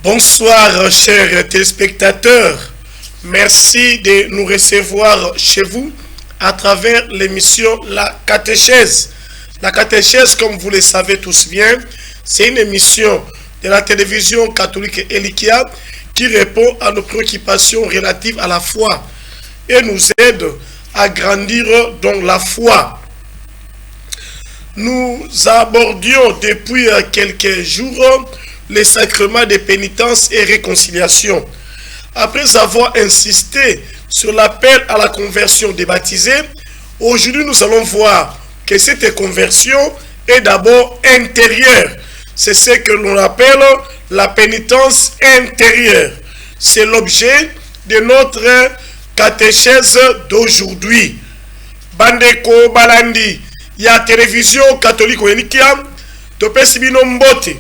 Bonsoir chers téléspectateurs, merci de nous recevoir chez vous à travers l'émission La Catéchèse. La Catéchèse, comme vous le savez tous bien, c'est une émission de la télévision catholique Elikia qui répond à nos préoccupations relatives à la foi et nous aide à grandir dans la foi. Nous abordions depuis quelques jours les sacrements de pénitence et réconciliation. Après avoir insisté sur l'appel à la conversion des baptisés, aujourd'hui nous allons voir que cette conversion est d'abord intérieure. C'est ce que l'on appelle la pénitence intérieure. C'est l'objet de notre catéchèse d'aujourd'hui. Bandeko Balandi, ya télévision catholique Elikia, topesi bino mbote.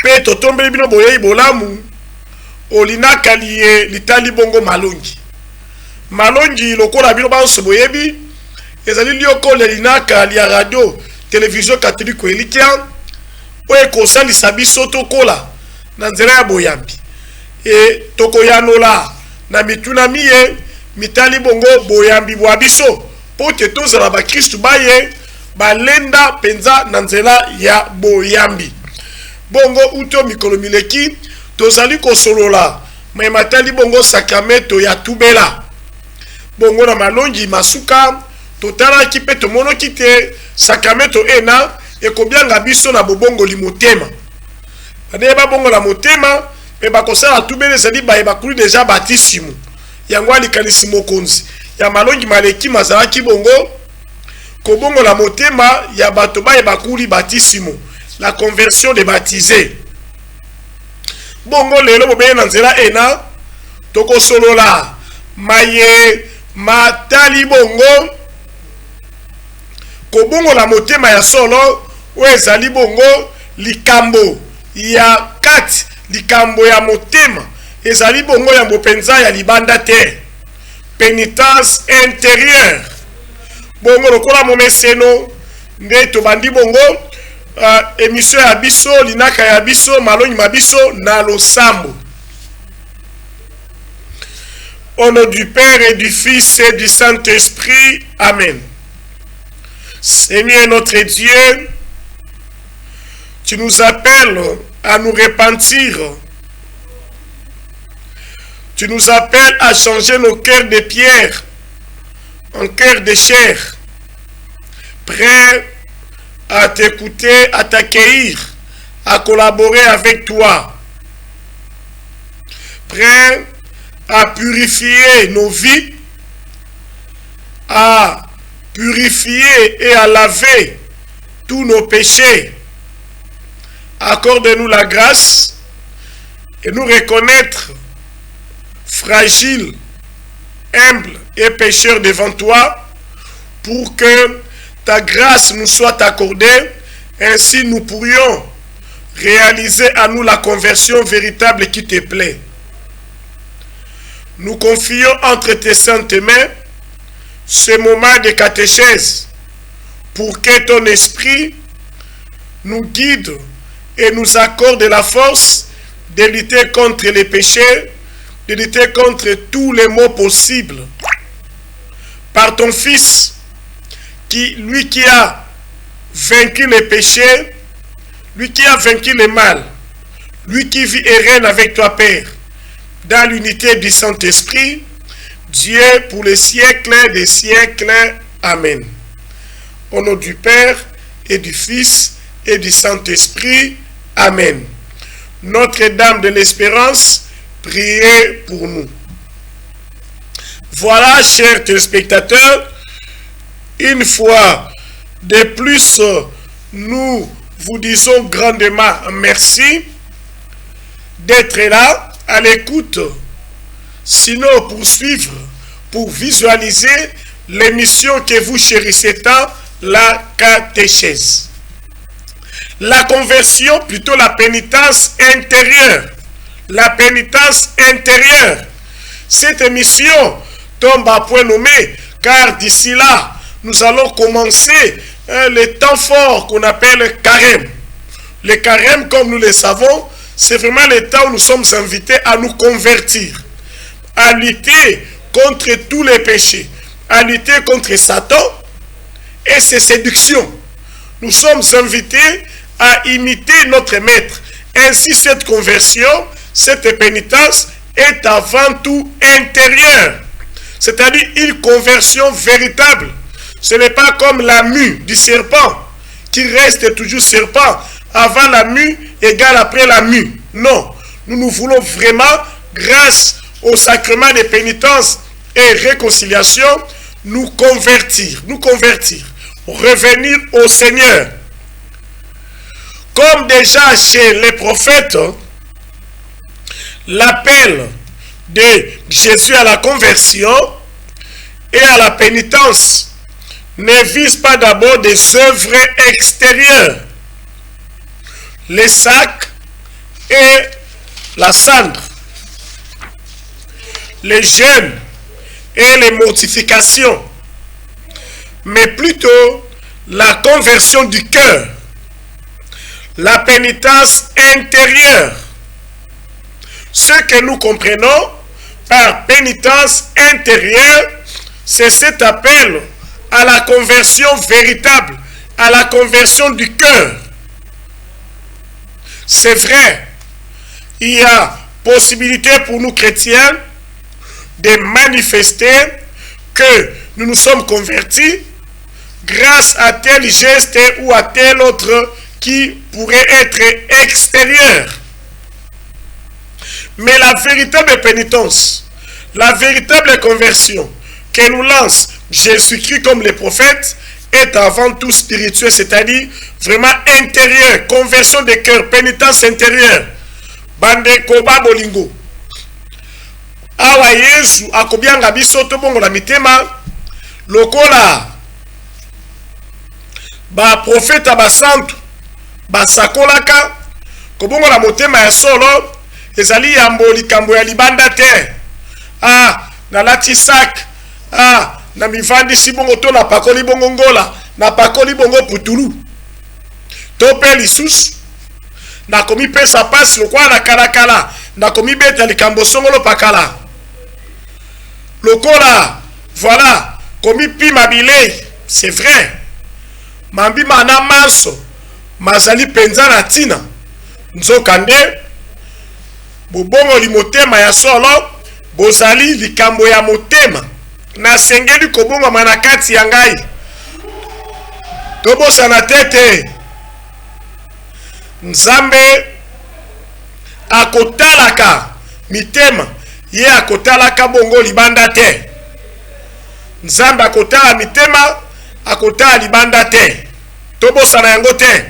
Pe totombeli bino boyei bolamu olinaka liye litali bongo malongi. Malongi lokola bino banso boyebi ezali lioko linaka lia radio télévision catholique Elikia oye kosalisa biso tokola na nzela ya boyambi e tokoyanola na mituna miye mitali bongo boyambi bwa biso po te tozala ba Kristu baye balenda penza na nzela ya boyambi. Bongo uto mikolo mileki tozali kosolola me matali bongo sakramento ya tubela. Bongo na malongi masuka totala kipe tomono kite sakramento ena ekobianga biso na bobongo limotema. Baneba bongo la motema pe bakosala tubela ezali baye bakuli deja batisimu. Yango alikanisi mokonzi ya malongi maleki mazalaki bongo kobongo la motema ya bato baye bakuli batisimu. La conversion des baptisés. Bongo lelo bobe na nzela ena toko solola maye matali bongo ko bongo la motema ya solo ezali bongo likambo ya kati likambo ya motema ezali bongo ya bopenza ya libanda te pénitence intérieure. Bongo lokola momeseno nde tobandi bongo émission ya biso linaka ya biso malongi mabiso na losambo. Au nom du Père et du Fils et du Saint-Esprit, Amen. Seigneur notre Dieu, tu nous appelles à nous repentir. Tu nous appelles à changer nos cœurs de pierre en cœurs de chair, prêts à t'écouter, à t'accueillir, à collaborer avec toi, prêt à purifier nos vies, à purifier et à laver tous nos péchés. Accorde-nous la grâce et nous reconnaître fragiles, humbles et pécheurs devant toi, pour que ta grâce nous soit accordée, ainsi nous pourrions réaliser à nous la conversion véritable qui te plaît. Nous confions entre tes saintes mains ce moment de catéchèse pour que ton esprit nous guide et nous accorde la force de lutter contre les péchés, de lutter contre tous les maux possibles. Par ton Fils, lui qui a vaincu les péchés, lui qui a vaincu le mal, lui qui vit et règne avec toi, Père, dans l'unité du Saint-Esprit, Dieu pour les siècles des siècles. Amen. Au nom du Père et du Fils et du Saint-Esprit. Amen. Notre-Dame de l'Espérance, priez pour nous. Voilà, chers téléspectateurs, une fois de plus, nous vous disons grandement merci d'être là à l'écoute. Sinon, pour suivre, pour visualiser l'émission que vous chérissez tant, la catéchèse. La conversion, plutôt la pénitence intérieure. La pénitence intérieure. Cette émission tombe à point nommé, car d'ici là, nous allons commencer le temps fort qu'on appelle le carême. Le carême, comme nous le savons, c'est vraiment le temps où nous sommes invités à nous convertir, à lutter contre tous les péchés, à lutter contre Satan et ses séductions. Nous sommes invités à imiter notre maître. Ainsi, cette conversion, cette pénitence est avant tout intérieure. C'est-à-dire une conversion véritable. Ce n'est pas comme la mue du serpent, qui reste toujours serpent. Avant la mue égale après la mue. Non, nous voulons vraiment, grâce au sacrement de pénitence et réconciliation, nous convertir, revenir au Seigneur. Comme déjà chez les prophètes, l'appel de Jésus à la conversion et à la pénitence ne vise pas d'abord des œuvres extérieures, les sacs et la cendre, les jeûnes et les mortifications, mais plutôt la conversion du cœur, la pénitence intérieure. Ce que nous comprenons par pénitence intérieure, c'est cet appel à la conversion véritable, à la conversion du cœur. C'est vrai, il y a possibilité pour nous chrétiens de manifester que nous nous sommes convertis grâce à tel geste ou à tel autre qui pourrait être extérieur. Mais la véritable pénitence, la véritable conversion que nous lance Jésus-Christ comme les prophètes est avant tout spirituel, c'est-à-dire vraiment intérieur, conversion de cœur, pénitence intérieure. Bande koba bolingo. Awa Yesu akobianga biso to bongo la mitema lokola ba prophète basantu basakolaka kobongo la motema ya solo ezali yambo likambo ya libanda te. Nalati sak, na mivandisi bongo to na pakoli bongo ngola, na pakoli bongo putulu to pe lisusu na komi pesa pasi lokwa na kalakala, na komi beta likambo songolo pakala lokola voilà komi pima bilei. C'est vrai, mambi mana manso mazali penza na tina nzokande bobongo li motema ya solo bozali likambo ya motema na sengeli kobongo manakati ya ngai tobosana tete. Nzambe akotalaka mitema, ye akotalaka bongo libanda te. Nzambe akotala mitema, akotala libanda te. Tobosana yango te.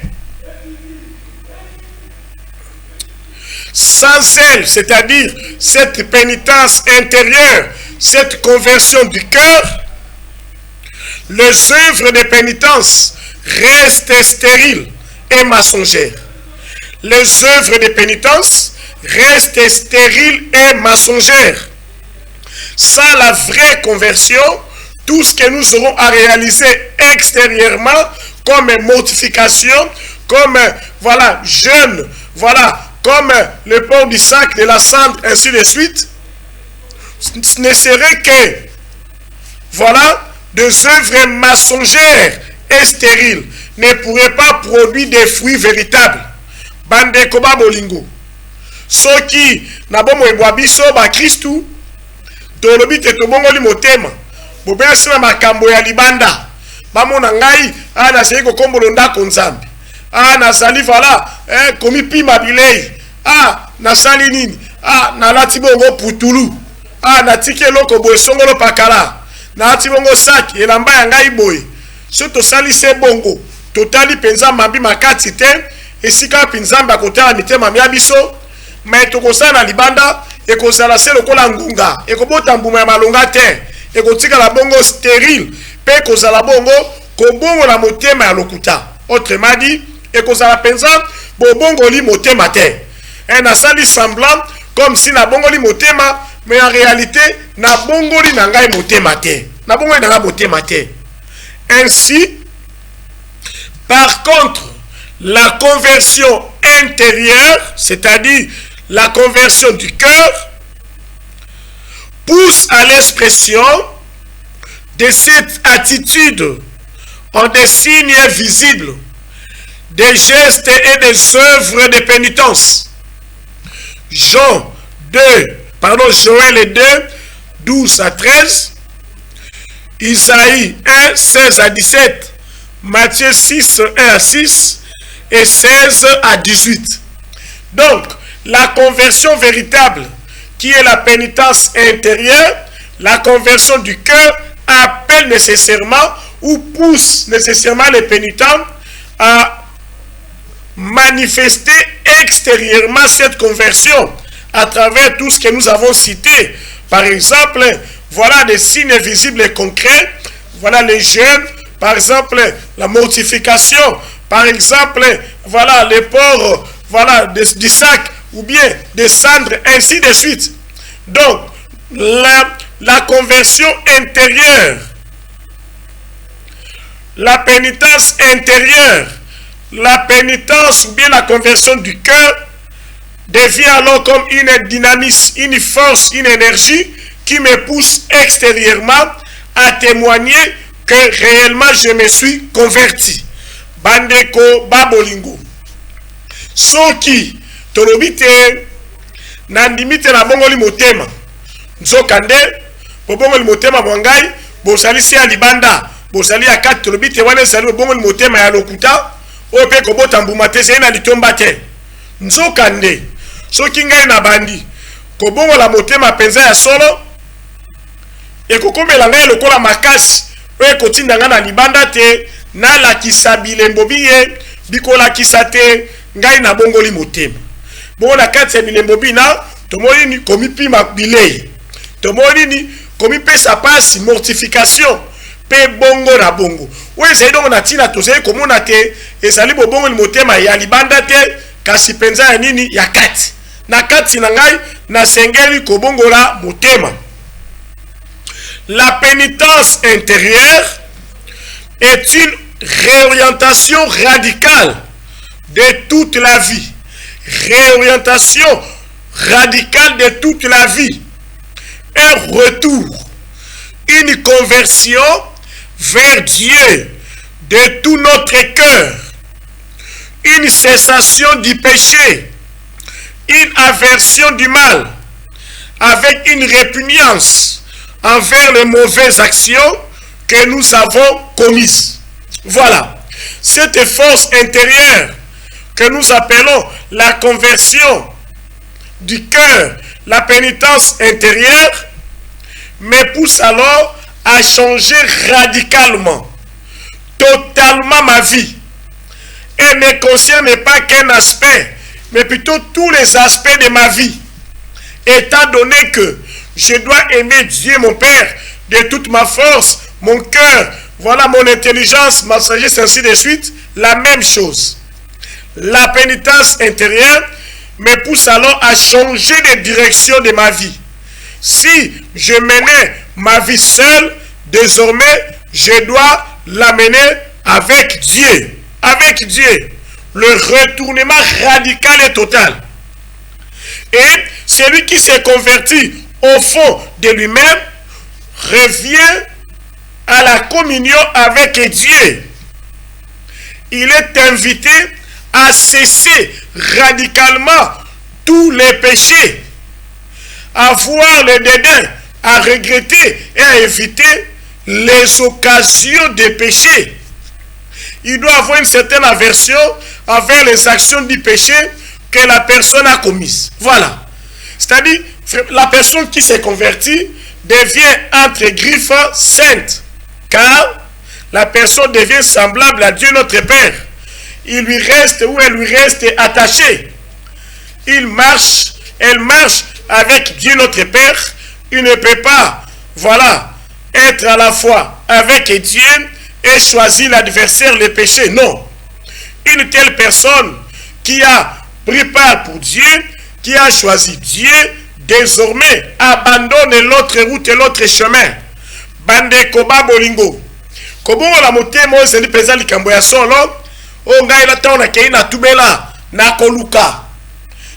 Sans elle, c'est-à-dire cette pénitence intérieure, cette conversion du cœur, les œuvres de pénitence restent stériles et mensongères. Les œuvres de pénitence restent stériles et mensongères. Sans la vraie conversion, tout ce que nous aurons à réaliser extérieurement comme mortification, comme voilà jeûne, voilà comme le port du sac, de la cendre, ainsi de suite, ce ne serait que voilà des œuvres mensongères et stériles, ne pourraient pas produire des fruits véritables. Bande koba bolingo. Soki na bomo ebwa biso ba Kristu tolobi te tobongo li motema. Bobe sina makambo ya libanda. Bamona ngai na sey ko kombolo ndako nzambe. Nazali voilà komi pima bilei. Nasali nini? Nalati bongo putulu. Natike loko boye songolo pakala. Nalati bongo saki elamba ya ngai boye. So tosali se bongo. Totali penza mambi makati te. Esika pinzamba akotala mitema mia biso ma etokosala libanda ekozala se lokola ngunga ekobota mbuma ya malonga te ekotika la bongo stérile pe kozala bongo kobongo na motema ya lokuta. Autrement dit, Et qu'on a pensa, bobongoli motema te. Et na sali semblant comme si na bongoli motema, mais en réalité, na bongoli nangai motema te. Na bongoli nangai motema te. Ainsi, par contre, la conversion intérieure, c'est-à-dire la conversion du cœur, pousse à l'expression de cette attitude en des signes visibles, des gestes et des œuvres de pénitence. Joël 2, 12 à 13, Isaïe 1, 16 à 17, Matthieu 6, 1 à 6 et 16 à 18. Donc, la conversion véritable, qui est la pénitence intérieure, la conversion du cœur, appelle nécessairement ou pousse nécessairement les pénitents à manifester extérieurement cette conversion à travers tout ce que nous avons cité. Par exemple, voilà des signes visibles et concrets, voilà les jeûnes, par exemple la mortification, par exemple voilà les porcs, voilà du sac ou bien des cendres, ainsi de suite. Donc la conversion intérieure, la pénitence intérieure, la pénitence ou bien la conversion du cœur devient alors comme une dynamisme, une force, une énergie qui me pousse extérieurement à témoigner que réellement je me suis converti. Bandeko babolingo. Soki tolobite nandimite na bongoli motema. Nzokande bongoli motema mwangai bosalisi ya libanda bosali ya kati tolobite wana sali bongoli motema ya lokuta ope kobota mbuma te na litomba te. Nzokande soki ngai na bandi kobongola motema penza ya solo ekokomela ngai lokola makasi oyo ekotinda ngai na libanda te nalakisa bilembo biye bikolakisa te ngai na bongoli motema. Bongo na kati ya bilembo bina tomoni ni komipima bilei, tomoni ni komipesa pasi mortification pe bongo na bongo oyo ezali dongo na ntina tozali komona te ezali bobongoli motema ya libanda te kasi penza ya nini ya kati na kati na ngai na sengeli kobongola motema. La pénitence intérieure est une réorientation radicale de toute la vie. Réorientation radicale de toute la vie. Un retour, une conversion vers Dieu de tout notre cœur. Une cessation du péché, une aversion du mal, avec une répugnance envers les mauvaises actions que nous avons commises. Voilà, cette force intérieure que nous appelons la conversion du cœur, la pénitence intérieure, me pousse alors à changer radicalement, totalement ma vie. Et ne concerne pas qu'un aspect, mais plutôt tous les aspects de ma vie. Étant donné que je dois aimer Dieu mon Père de toute ma force, mon cœur, voilà mon intelligence, ma sagesse, ainsi de suite, la même chose. La pénitence intérieure me pousse alors à changer de direction de ma vie. Si je menais ma vie seule, désormais, je dois la mener avec Dieu. Avec Dieu. Le retournement radical et total. Et celui qui s'est converti au fond de lui-même revient à la communion avec Dieu. Il est invité à cesser radicalement tous les péchés, à voir le dédain, à regretter et à éviter les occasions de péché. Il doit avoir une certaine aversion envers les actions du péché que la personne a commises. Voilà. C'est-à-dire, la personne qui s'est convertie devient entre griffes sainte, car la personne devient semblable à Dieu notre Père. Il lui reste ou elle lui reste attachée. Elle marche avec Dieu notre Père. Il ne peut pas, voilà, être à la fois avec Dieu et choisir l'adversaire, le péché. Non. Il une telle personne qui a pris part pour Dieu, qui a choisi Dieu, désormais abandonne l'autre route et l'autre chemin. Bande koba bolingo. Kobongo la motema ozeli peza likambo ya solo, o ngai la taona kei na tubela na koluka.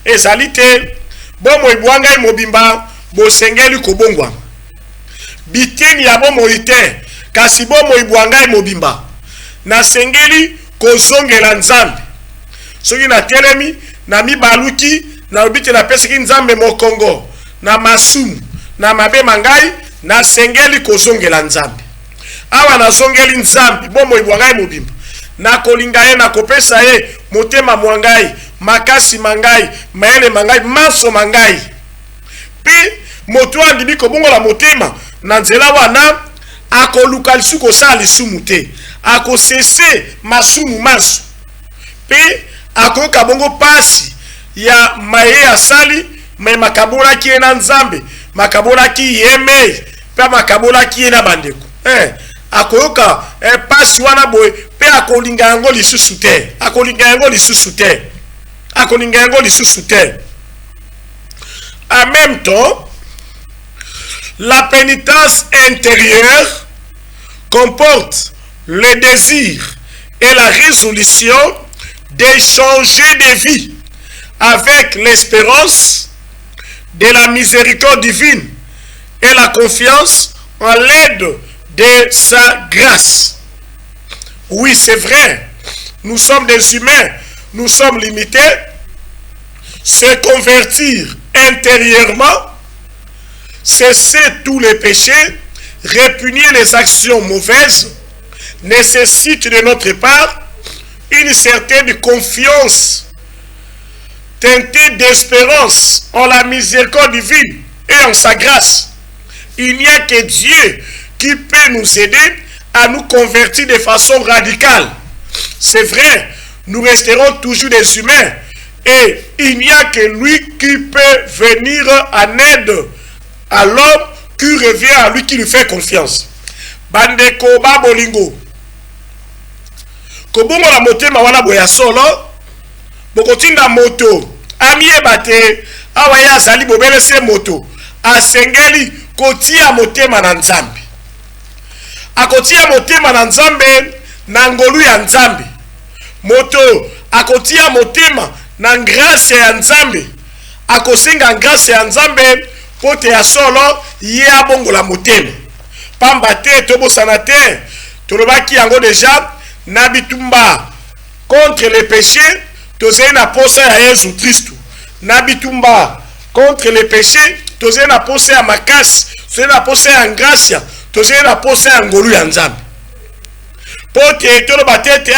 Ezali te bomo ibwanga mobimba bosengeli kobongwa. Biteni ya bomo ite kasi bomo ibwanga mobimba. Na sengeli kozongela nzambe. Soki na telemi na mibaluki na obite na pesiki nzambe mokongo na masumu na mabe mangai na sengeli kozongela nzambe. Awa na zongeli nzambe bomo ibwangai mobimba na kolinga ye na kopesa ye motema mwangai makasi mangai maele mangai maso mangai pe moto andimi kobongola motema na nzela wana akoluka lisuku kosala lisumu te akosese masumu maso pe akoyoka bongo pasi ya maye asali me makabolaki ye na nzambe makabolaki yeme pe makabolaki ye na bandeko akoyoka pasi wana boye pe akolinga yango lisusu te akolinga yango lisusu te akolinga yango lisusu te. En même temps, la pénitence intérieure comporte le désir et la résolution de changer de vie avec l'espérance de la miséricorde divine et la confiance en l'aide de sa grâce. Oui, c'est vrai, nous sommes des humains, nous sommes limités. Se convertir intérieurement, cesser tous les péchés, répugner les actions mauvaises, nécessite de notre part une certaine confiance, teintée d'espérance en la miséricorde divine et en sa grâce. Il n'y a que Dieu qui peut nous aider à nous convertir de façon radicale. C'est vrai, nous resterons toujours des humains et il n'y a que lui qui peut venir en aide à l'homme qui revient à lui, qui lui fait confiance. Bandeko babolingo. Kobongo la motema wana boya solo, bokotinda moto, amie bate, awaya zali bobele se moto, asengeli kotia motema na nzambe. Akotia motema na nzambe na ngolu ya nzambe. Moto akotia motema na grâce ya nzambe. Akosenga grâce ya nzambe pote ya solo ye abongola motema. Pamba te tobosana te tolobaki yango deja na bitumba contre les péchés tozeli na posa ya Yesu Kristo. Na bitumba contre les péchés tozeli na posa ya makasi, tozeli na posa ya gracia, tozeli na posa ya ngolu ya nzambe. Pote toloba tete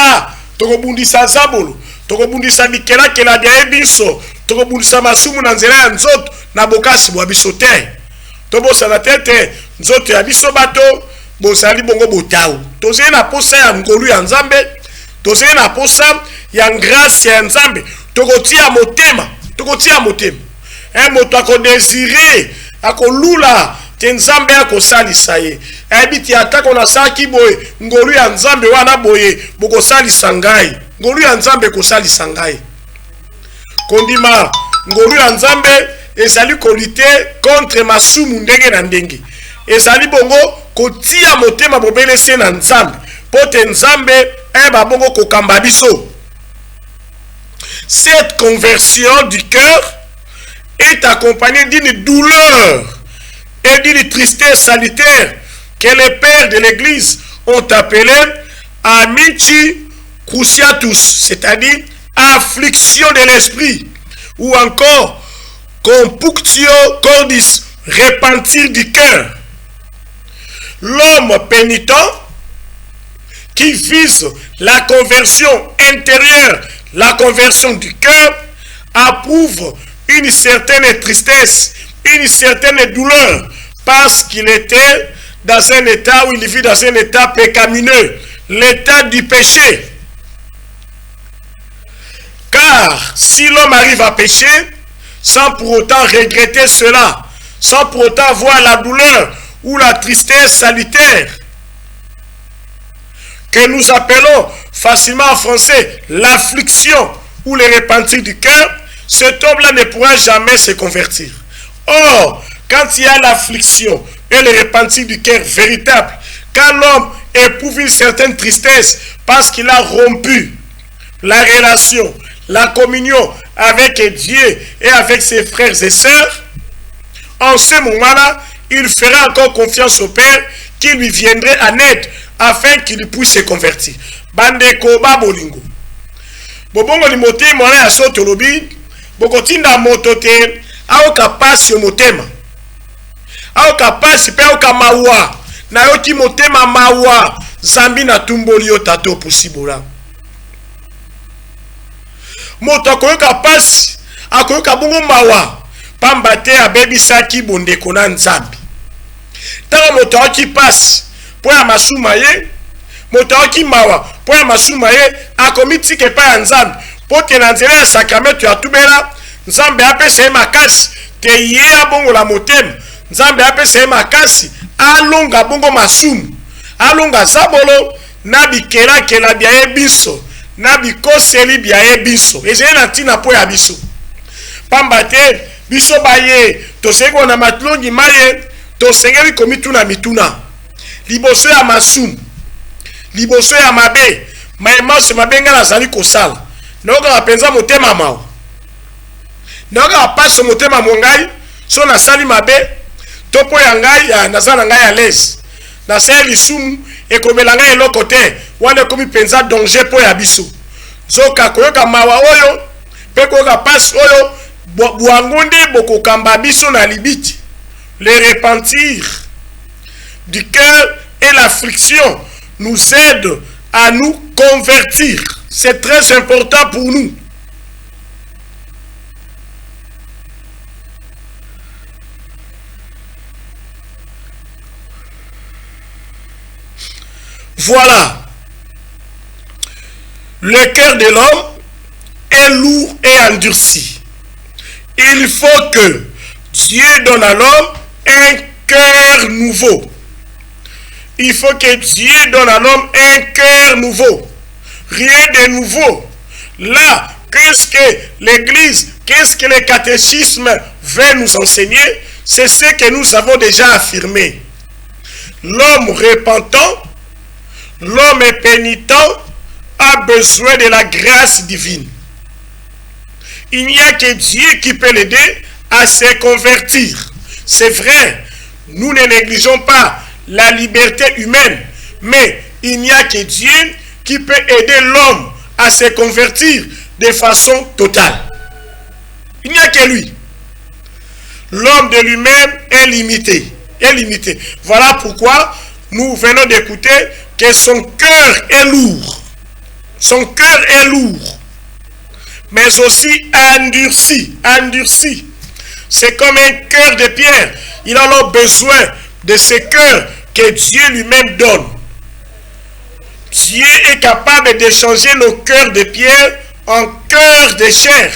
tokobundisa zabolo, tokobundisa bikelakela bya biso, tokobundisa masumu na nzela ya nzoto na bokasi bwa biso te. Tobosana tete nzoto ya biso bato bozali bongo botau. Tozeli na posa ya ngolu ya nzambe, tozeli na posa ya grâce ya nzambe, tokotia motema, tokotia motema. Moto akodesire, akolula te nzambe akosalisa ye. Ebiti atako na saki boye ngolu ya nzambe wana boye bokosalisa ngai. Ngolu ya nzambe kosalisa ngai. Kondima ngolu ya nzambe ezali kolite contre masumu ndenge na ndenge. Ezali bongo kotia motema bobelese na nzambe pote nzambe bongo kokamba biso. Cette conversion du cœur est accompagnée d'une douleur et d'une tristesse salutaire que les pères de l'église ont appelé amici cruciatus, c'est-à-dire affliction de l'esprit, ou encore compunctio cordis, repentir du cœur. L'homme pénitent qui vise la conversion intérieure, la conversion du cœur, approuve une certaine tristesse, une certaine douleur, parce qu'il était dans un état où il vit dans un état pécamineux, l'état du péché. Car si l'homme arrive à pécher, sans pour autant regretter cela, sans pour autant voir la douleur ou la tristesse salutaire, que nous appelons facilement en français, l'affliction ou le repentir du cœur, cet homme-là ne pourra jamais se convertir. Or, quand il y a l'affliction et le repentir du cœur véritable, quand l'homme éprouve une certaine tristesse parce qu'il a rompu la relation, la communion avec Dieu et avec ses frères et sœurs, en ce moment-là, il fera encore confiance au Père qui lui viendrait en aide afin qu'il puisse se convertir. Bandeko babolingo. Bobongo ni motema mwana ya soto lobi, bokotinda moto te, au kapasi motema. Au kapasi pe au kamawa, na yoti motema mawa, zambi na tumboli yo tato posibula. Moto akoyoka pasi, akoyoka bongo mawa, pamba te abebisaki bondeko na nzambi. Tala moto aki pasi, po ya masuma ye, moto aki mawa, po ya masuma ye, akomitike pa ya nzambi, po te na nzela ya sakramentu ya tubela, nzambe apesa ye makasi, te ye abongo la motema, nzambe apesa ye makasi, alonga bongo masumu, alonga zabolo, na bikela bia ye biso, na bikoseli bia ye biso, ezeli na tina po ya biso. Pamba te, biso baye, tosengeli na matlongi maye, tosengeli komituna mituna, liboso ya masumu, liboso ya mabe, maemase mabenga na zali kosala, naoka wapenza motema mawa, naoka wapaso motema mongai, so na sali mabe, topo ya ngai, nazana ngai ya lese, na se lisumu, ekomela ngai eloko te, wane komi penza danger po ya biso. Zoka koyoka mawa oyo, pe koyoka passe oyo, buangunde boko kamba biso na libiti. Le repentir du cœur et l'affliction nous aident à nous convertir. C'est très important pour nous. Voilà. Le cœur de l'homme est lourd et endurci. Il faut que Dieu donne à l'homme un cœur nouveau. Il faut que Dieu donne à l'homme un cœur nouveau. Rien de nouveau. Là, qu'est-ce que l'Église, qu'est-ce que le catéchisme veut nous enseigner? C'est ce que nous avons déjà affirmé. L'homme repentant, l'homme pénitent a besoin de la grâce divine. Il n'y a que Dieu qui peut l'aider à se convertir. C'est vrai, nous ne négligeons pas la liberté humaine, mais il n'y a que Dieu qui peut aider l'homme à se convertir de façon totale. Il n'y a que lui. L'homme de lui-même est limité. Voilà pourquoi nous venons d'écouter que son cœur est lourd. Son cœur est lourd, mais aussi endurci. C'est comme un cœur de pierre. Il a alors besoin de ce cœur que Dieu lui-même donne. Dieu est capable de changer nos cœurs de pierre en cœurs de chair,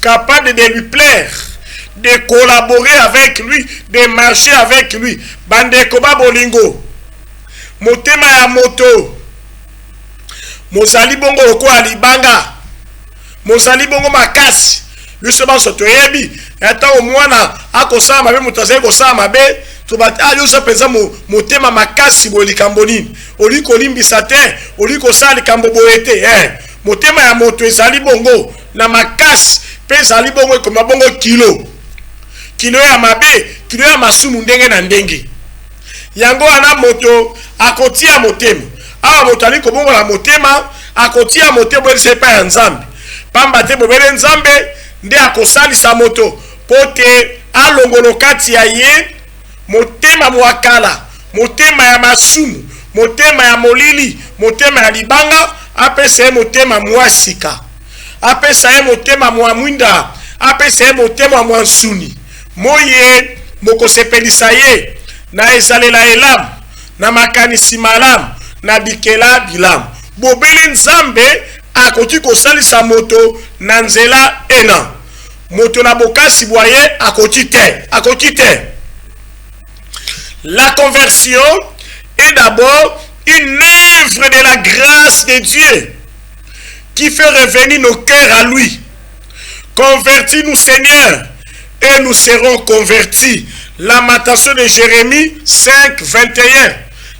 capable de lui plaire, de collaborer avec lui, de marcher avec lui. Bandeko babolingo, motema ya moto, mozali bongo lokola libanga, mozali bongo makasi, biso banso toyebi, ata omwana akosala mabe moto azali kosala mabe, tobati yoso penza motema makasi bo likambo nini, oli kolimbisa te, oli kosala likambo boye te, motema ya moto ezali bongo na makasi, pe ezali bongo ekoma bongo kilo ya mabe, kilo ya masumu ndenge na ndenge. Yango wana moto akotia motema, awa moto ali kobongo la motema, akotia motema ese pa ya nzambe. Pamba te bobele nzambe nde akosalisa moto pote alongolo kati ya ye motema mwakala, motema ya masumu, motema ya molili, motema ya libanga, apesa ye motema mwasika, apesa ye motema mwa mwinda, apesa ye motema mwa nsuni. Moye mokosepelisa ye na esalela elamu, na makanisi malamu, na bikela bilamu. Bobele nzambe akoki kosalisa moto na nzela ena. Moto na bokasi boye akoki te. La conversion est d'abord une œuvre de la grâce de Dieu qui fait revenir nos cœurs à lui. Convertis-nous, Seigneur, et nous serons convertis. Lamentation de Jérémie 5, 21.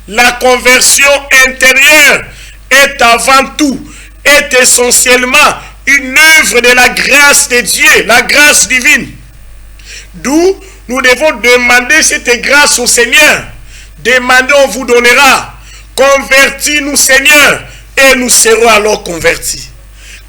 La conversion intérieure est avant tout, est essentiellement une œuvre de la grâce de Dieu, la grâce divine. D'où nous devons demander cette grâce au Seigneur. Demandez, on vous donnera. Convertis-nous, Seigneur, et nous serons alors convertis.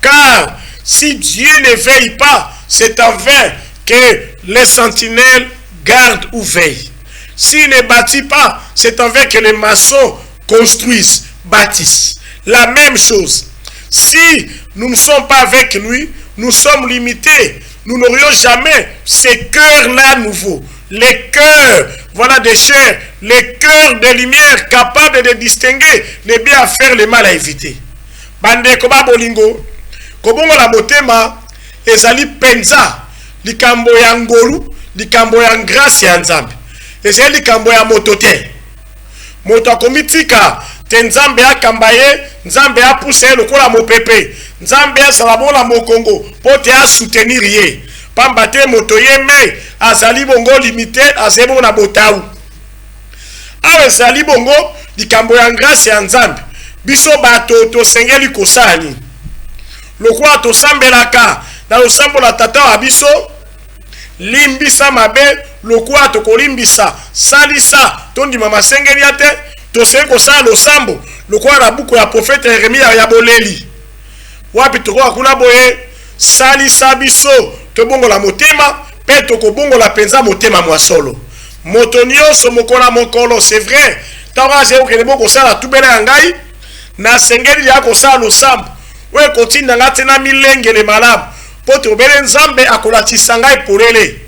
Car si Dieu ne veille pas, c'est en vain que les sentinelles gardent ou veillent. S'il ne bâtit pas, c'est en vain que les maçons construisent, bâtissent. La même chose. Si nous ne sommes pas avec lui, nous sommes limités. Nous n'aurions jamais ces cœurs-là nouveaux. Les cœurs, voilà des chairs, les cœurs de lumière capables de distinguer les bien à faire, les mal à éviter. Bande koba bolingo, kobongo la motema, ezali penza, likambo ya ngolu, likambo ya grâce ya nzambe. Ezali likambo ya motote. Moto akomitika, te nzambe akambaye, nzambe apuse lokola mopepe, nzambe asalabola mokongo, pote a soutenir ye. Pambate moto yeme, azali bongo limité, azebo na botau. Awe zali bongo, likambo ya grâce ya nzambe. Biso bato to sengeli kosani. Lokwa to sambelaka, na losambo la tata wa biso, limbisa mabe, lokwa to kolimbisa, salisa, tondi mama sengeli ate, to sengeli kosana losambo, lokwa na buku ya profete Yeremia ya boleli. Wapi toko akuna boye, salisa biso, to bongo la motema, pe to ko bongo la penza motema mwasolo. Motonio so mokola mokolo, c'est vrai. Tawa je okene boko sala tubela ngai, na sengeli ya kosala losambo. We kotinda ngate na milenge le malabu. Pote obele nzambe akolatisa ngai polele.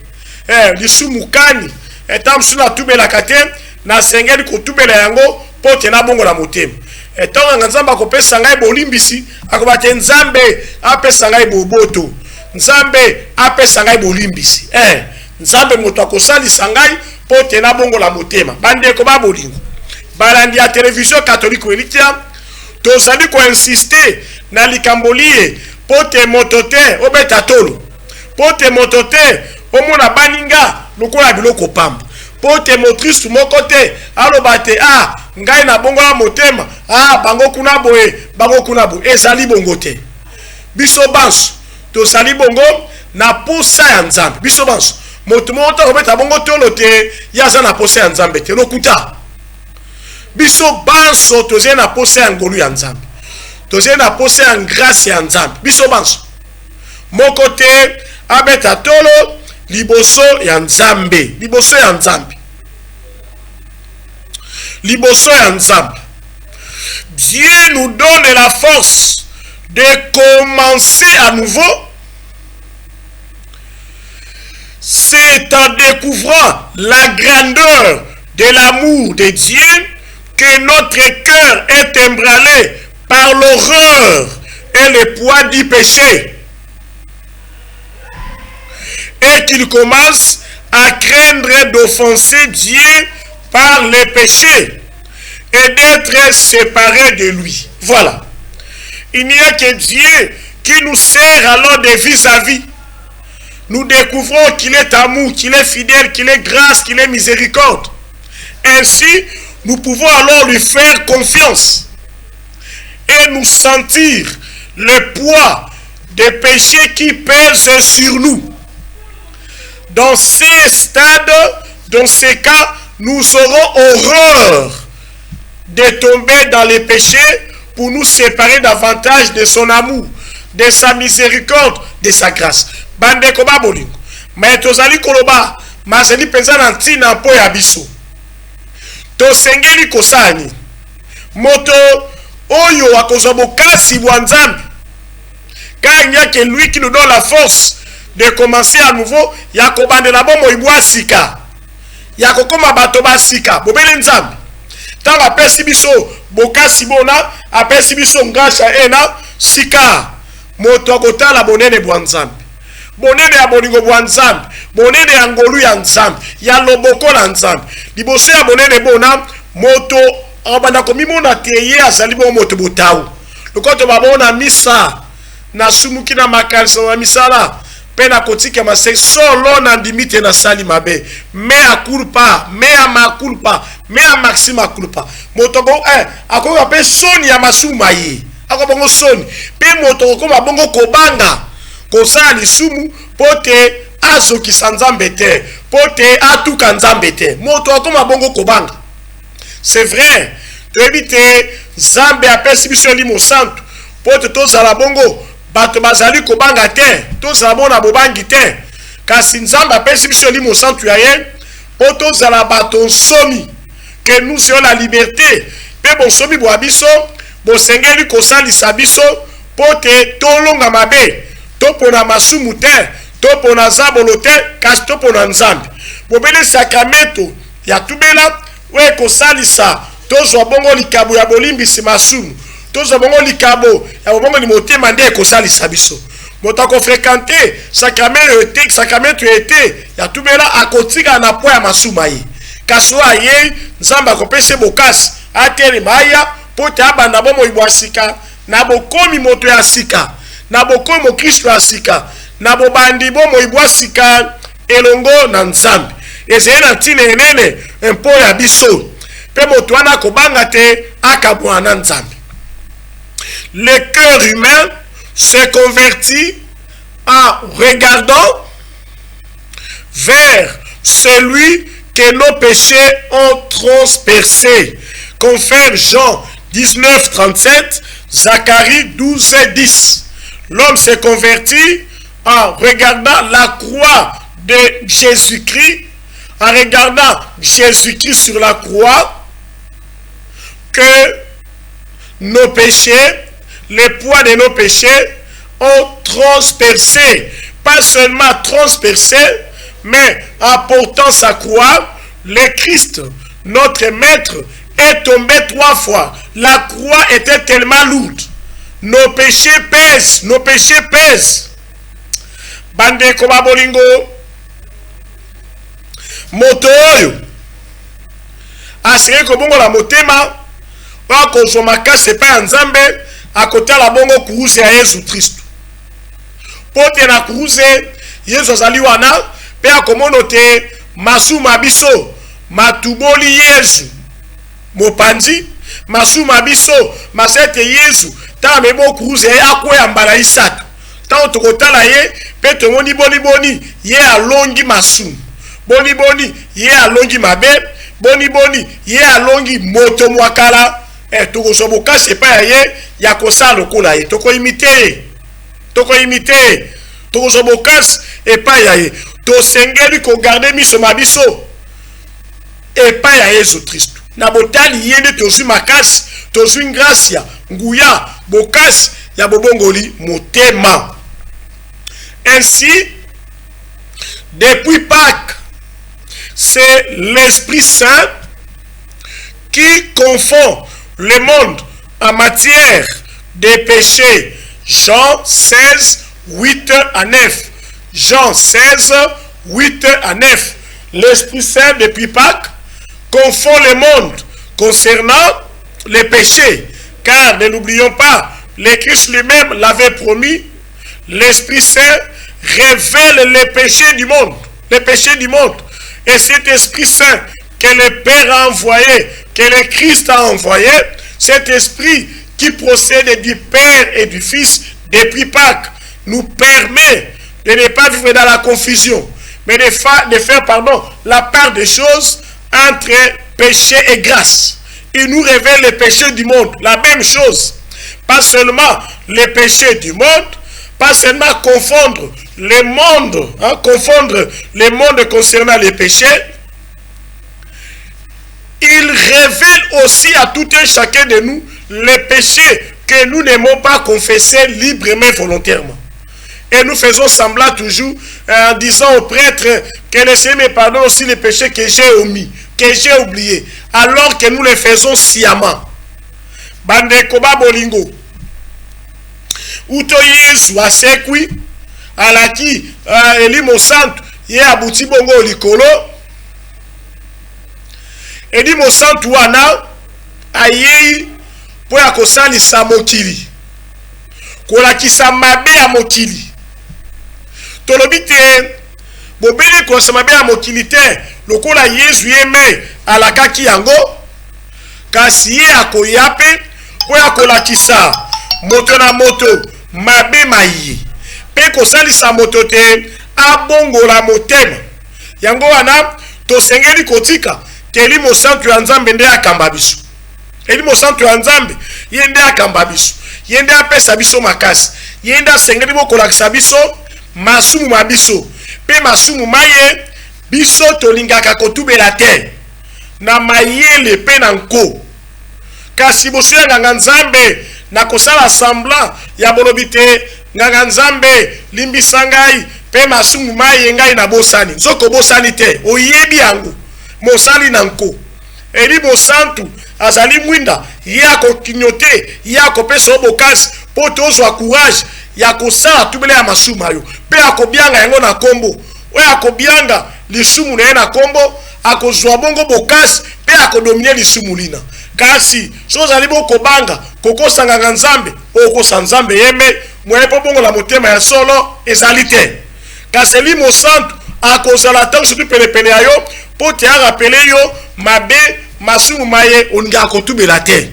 Lisumukani. Etamsu na tubela kate, na sengeli kotubela yango, pote na bongo la motema. Etonga nzamba kopesa ngai bolimbisi, akobate nzambe apesa ngai boboto. Nzambe apesa ngai bolimbisi. Nzambe moto akosalisa ngai pote na bongo la motema. Bande ko babolingo. Balandi ya television catholique welitia, tozali ko insister na likambolie pote motote obeta tolo. Pote motote omona baninga lokola biloko pamba. Pote motrice mokote alobate ngai na bongo la motema bango kuna boye ezali bongo te. Biso banso tozali bongo na posa ya nzambe. Biso banso moto monta obeta bongo tolo te yaza na posa ya nzambe te lokuta. Biso banso tozali na posa ya ngolu ya nzambe. Tozali na posa ya grâce ya nzambe. Biso banso moko te abeta tolo liboso ya nzambe. Liboso ya nzambe. Liboso ya nzambe. Dieu nous donne la force de commencer à nouveau. C'est en découvrant la grandeur de l'amour de Dieu que notre cœur est ébranlé par l'horreur et le poids du péché. Et qu'il commence à craindre d'offenser Dieu par le péché et d'être séparé de lui. Voilà. Il n'y a que Dieu qui nous sert alors de vis-à-vis. Nous découvrons qu'il est amour, qu'il est fidèle, qu'il est grâce, qu'il est miséricorde. Ainsi, nous pouvons alors lui faire confiance et nous sentir le poids des péchés qui pèsent sur nous. Dans ces stades, dans ces cas, nous aurons horreur de tomber dans les péchés pour nous séparer davantage de son amour, de sa miséricorde, de sa grâce. Bande koba bolingo. Mais tozali koloba, mazeli penza na ntina mpo ya biso. Tosengeli kosani. Moto oyo akozwa bokasi bwa nzambe. Car il n'y a que lui qui nous donne la force de commencer à nouveau. Yakobandela bomo ibwa sika. Yakokoma bato basika. Bobele nzambe. Tanga apesi biso bokasi bona, apesi biso ngasha ena sika. Moto akotala bonene bwa nzambe. Bonene ya bolingo bwa nzambe. Bonene ya ngolu ya nzambe. Ya loboko la nzambe. Liboso ya bonene bona, moto abanda komimona te ye azali bo moto botawu lokoto babona misa na sumuki na makalisa na misala pe na kotika masek solo na ndimite na sali mabe mea culpa mea maculpa mea maxima culpa moto ko akoka pe soni ya masuma ye akobongo soni pe moto ko babongo kobanga kosala lisumu pote azokisa nzambe te pote atuka nzambe te moto akoma bongo kobanga. C'est vrai toyebi te nzambe apesi biso limo santu pote tozala bongo bato bazali kobanga te tozala bongo na bobangi te kasi nzambe apesi biso limo santu ya ye po tozala bato nsomi que nous ayons la liberté pe bonsomi bwa biso bosengeli kosalisa biso pote tolonga mabe topona masumu te topona zabolo te kasi topona nzambe bobele sakramento ya tubela we kosalisa tozwa bongo likabo ya bolimbisi masumu tozwa bongo likabo ya bongo ni motema nde kosalisa biso moto akofrekante sakramento ete ya tubela akotika na po ya masuma ye kasi oyo aye nzambe akopesa bokasi atelema aya po te abanda bomo ibwa sika na bokomi moto ya sika na bokomi mokristo ya sika na bobandi bomo ibwa sika elongo na nzambe ezali na ntina enene mpo ya biso pe moto wana kobanga te akabwana na nzambe. Le cœur humain se convertit en regardant vers celui que nos péchés ont transpercé. Confère Jean 19, 37, Zacharie 12, 10. L'homme se convertit en regardant la croix de Jésus-Christ, en regardant Jésus-Christ sur la croix, que nos péchés, les poids de nos péchés ont transpercé, pas seulement transpercé, mais en portant sa croix, le Christ, notre maître, est tombé 3 fois. La croix était tellement lourde. Nos péchés pèsent, nos péchés pèsent. Bande koba bolingo, moto oyo, asenge kobongo la motema, wako zomaka sepa nzambe, akota la bongo kuruze ya Yesu Kristo. Pote na kuruze, Yesu azali wana, pe akomono te masuma biso, matuboli Yesu, mopanzi, masuma biso, masete Yesu, ta mebo kuruze ya akwe ambala isatu. Ta otokotala ye, pe tomoni boni boni, ye alongi masumu. Boni boni, ye alongi mabe, boni boni, ye alongi moto mwakala, toko soboka sepa ya ye, ya kosa lokola ye, toko imite, toko soboka epa ya ye, to sengeli ko garde miso mabiso, epa ya Yesu Kristo. Na botali yende tozu makasi, tozu gracia, nguya, bokasi, ya bobongoli, motema. Ainsi, depuis Pâques, c'est l'Esprit Saint qui confond le monde en matière de péché. Jean 16, 8 à 9. Jean 16, 8 à 9. L'Esprit Saint, depuis Pâques, confond le monde concernant les péchés. Car, ne l'oublions pas, le Christ lui-même l'avait promis, l'Esprit Saint révèle les péchés du monde. Les péchés du monde. Et cet Esprit Saint que le Père a envoyé, que le Christ a envoyé, cet Esprit qui procède du Père et du Fils depuis Pâques, nous permet de ne pas vivre dans la confusion, mais de faire la part des choses entre péché et grâce. Il nous révèle les péchés du monde, la même chose. Pas seulement les péchés du monde, pas seulement confondre le monde concernant les péchés. Il révèle aussi à tout un chacun de nous les péchés que nous n'aimons pas confesser librement et volontairement. Et nous faisons semblant toujours en disant au prêtre que le Seigneur me pardonne aussi les péchés que j'ai omis, que j'ai oubliés, alors que nous les faisons sciemment. Bande koba bolingo. Uto Yesu asekwi alaki elimo santu ye abuti bongo likolo. Elimo santu wana ayei po ya kosalisa mokili kolakisa mabe ya mokili. Tolobi te bobeli kosa mabe ya mokili te lokola Yesu yeme alakaki yango, kasi ye akoya pe po ya kolakisa moto na moto mabe maye pe kosalisa moto te abongola motema. Yango wana tosengeli kotika kelimo santu ya Nzambe nde akamba biso. Elimo santu ya Nzambe yende akamba biso, yende apesa biso makasi, yende asengeli bokolakisa biso masumu mabiso pe masumu maye biso tolingaka kotubela te na mayele pe na nko. Kasi bosu ya nganga Nzambe na kosala semblant ya bolobi te nganga Nzambe limbisa ngai pe masumu maye ngai na bosani. Nzoko bosani te, oyebi yango mosali na nko. Elimo santu azali mwinda ya kokinyote ya kopesa obokasi po tozwa courage ya kosala tubele ya masumu ayo pe akobianga yango na kombo. Oyo akobianga lisumu na ye na kombo akozwa bongo bokasi pe akodomine lisumu lina. Kasi sozali bokobanga kokosanga Nzambe okosa Nzambe yeme mwepo bongo la motema ya solo ezali te. Kasi Elimo santu akozala tango soki penepene ayo po te arapele yo mabe masumu maye oninga kotubela te.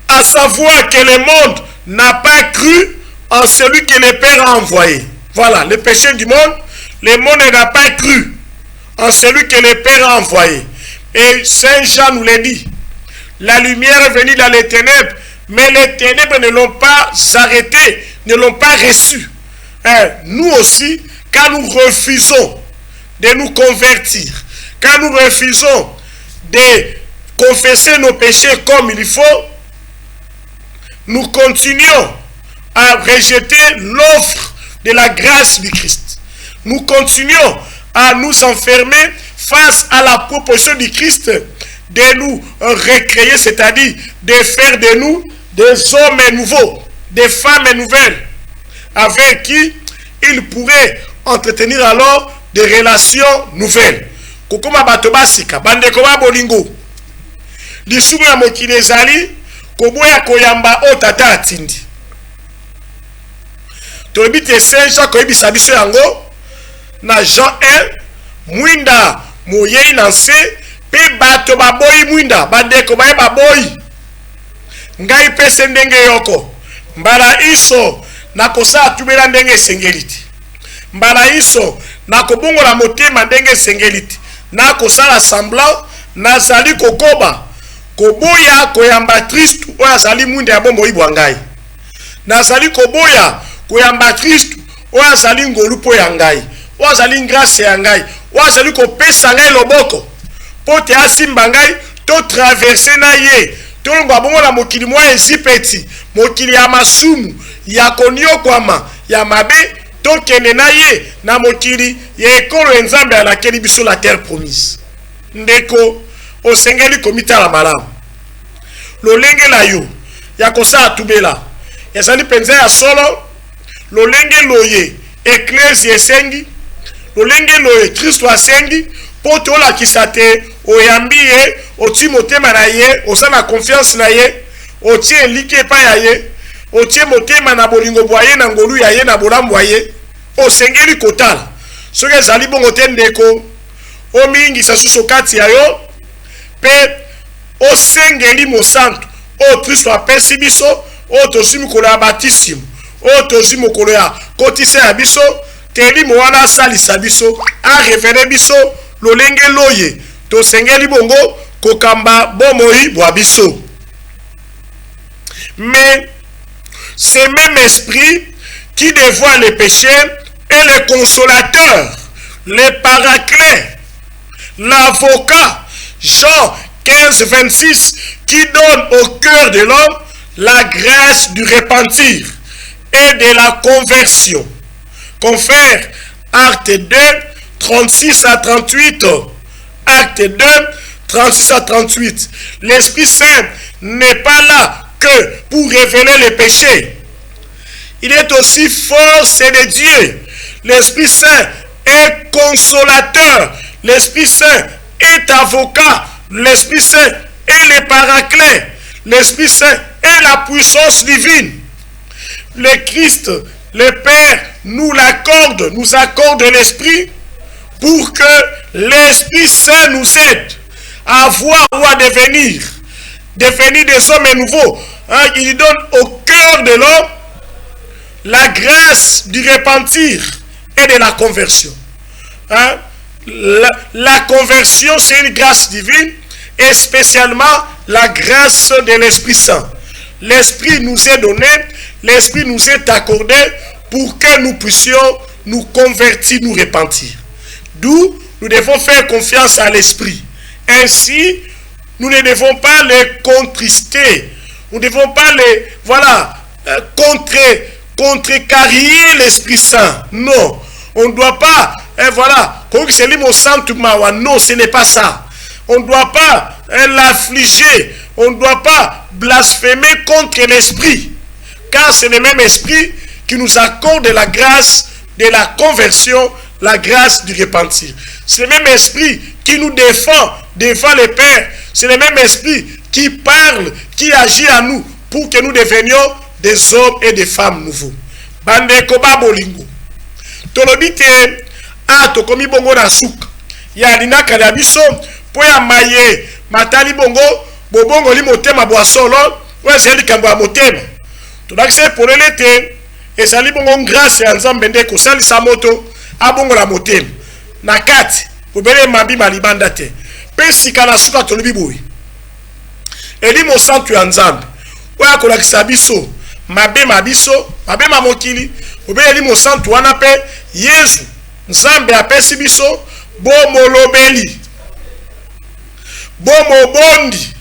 À savoir que le monde n'a pas cru en celui que le Père a envoyé. Voilà, le péché du monde, le monde n'a pas cru en celui que le Père a envoyé. Et Saint Jean nous l'a dit, la lumière est venue dans les ténèbres, mais les ténèbres ne l'ont pas arrêté, ne l'ont pas reçu. Nous aussi, quand nous refusons de nous convertir, quand nous refusons de confesser nos péchés comme il faut, nous continuons à rejeter l'offre de la grâce du Christ. Nous continuons à nous enfermer face à la proposition du Christ de nous recréer, c'est-à-dire de faire de nous des hommes nouveaux, des femmes nouvelles, avec qui il pourrait entretenir alors des relations nouvelles. Kokoma bato basika bandeko ba bolingo lisumu ya mokili ezali koboya koyamba o tata atindi. Tolobi te Saint Jean koyebisa biso yango na Jean 1 mwinda moyei na nse pe bato baboyi mwinda bandeko baye baboyi. Ngai pese ndenge yoko mbala iso na kosala tubela ndenge esengeliti, mbala iso na kobongola motema ndenge esengeliti, na kosala semblant nazali kokoba koboya koyamba Kristu oyo azali mwinda ya bomoi bwa ngai. Nazali koboya koyamba Kristu oyo azali ngolu po ya ngai, oyo azali grâce ya ngai, oyo azali kopesa ngai loboko po te asimba ngai to traverse na ye tolongwa bongo na mokili mwa ezipeti, mokili ya masumu ya koniokwama ya mabe tokende na ye na mokili ya ekolo ya Nzambe alakeli biso la terre promise. Ndeko osengeli komitala malamu lolenge la yo ya kosala tubela yazali penza ya solo, lolenge loye eklesi esengi, lolenge loye Kristo asengi po tolakisa te oyambi ye, oti motema na ye, osala confiance na ye, otie eliki epai ya ye, otie motema na bolingo bwa ye na ngolu ya ye na bolambu ya ye, osengeli kotala. Soki ezali bongo te ndeko omingisa suso kati ya yo pe osengeli mosantu o Kristo apesi biso o tozi mokolo ya batisimo o tozi mokolo ya kotisa ya biso telimo wana asalisa biso arevele biso lolenge loye tosengeli bongo kokamba bomoi bwa biso. Mais ce même esprit qui dévoile les péchés est le consolateur, le paraclet, l'avocat, Jean 15, 26, qui donne au cœur de l'homme la grâce du repentir et de la conversion. Confère Acte 2, 36 à 38. Acte 2, 36 à 38. L'Esprit Saint n'est pas là que pour révéler les péchés. Il est aussi force de Dieu. L'Esprit Saint est consolateur. L'Esprit Saint est avocat L'Esprit Saint est le paraclet. L'Esprit Saint est la puissance divine. Le Christ, le Père, nous accorde l'Esprit pour que l'Esprit Saint nous aide à avoir ou à devenir des hommes nouveaux. Hein, il donne au cœur de l'homme la grâce du repentir et de la conversion. Hein? La conversion, c'est une grâce divine, et spécialement la grâce de l'Esprit Saint. L'Esprit nous est donné, l'Esprit nous est accordé pour que nous puissions nous convertir, nous repentir. D'où nous devons faire confiance à l'Esprit. Ainsi, nous ne devons pas les contrister. Nous ne devons pas les, contrecarrer l'Esprit Saint. Non. On ne doit pas, non, ce n'est pas ça. On ne doit pas l'affliger. On ne doit pas blasphémer contre l'Esprit. Car c'est le même Esprit qui nous accorde la grâce de la conversion, la grâce du repentir. C'est le même Esprit qui nous défend devant le Père. C'est le même Esprit qui parle, qui agit à nous pour que nous devenions des hommes et des femmes nouveaux. Bandeko babolingo. Tolobite a tokomi bongo na suka. Ya linaka ya biso po ya maye matali bongo bobongo li motema boasolo wezeli kambo ya motema. Tolakise polele te ezali bongo grâce ya Nzambe nde ko salisa moto abongo la motema. Na kati bobele mambi malibanda te. Pesi kana suka tolobi boyi. Eli mo santu ya Nzambe. Oya kolakisa biso mabe mabiso mabe mamokili obele eli mo santu wana pe Yesu Nzambe apesi biso bomo lobeli bomo bondi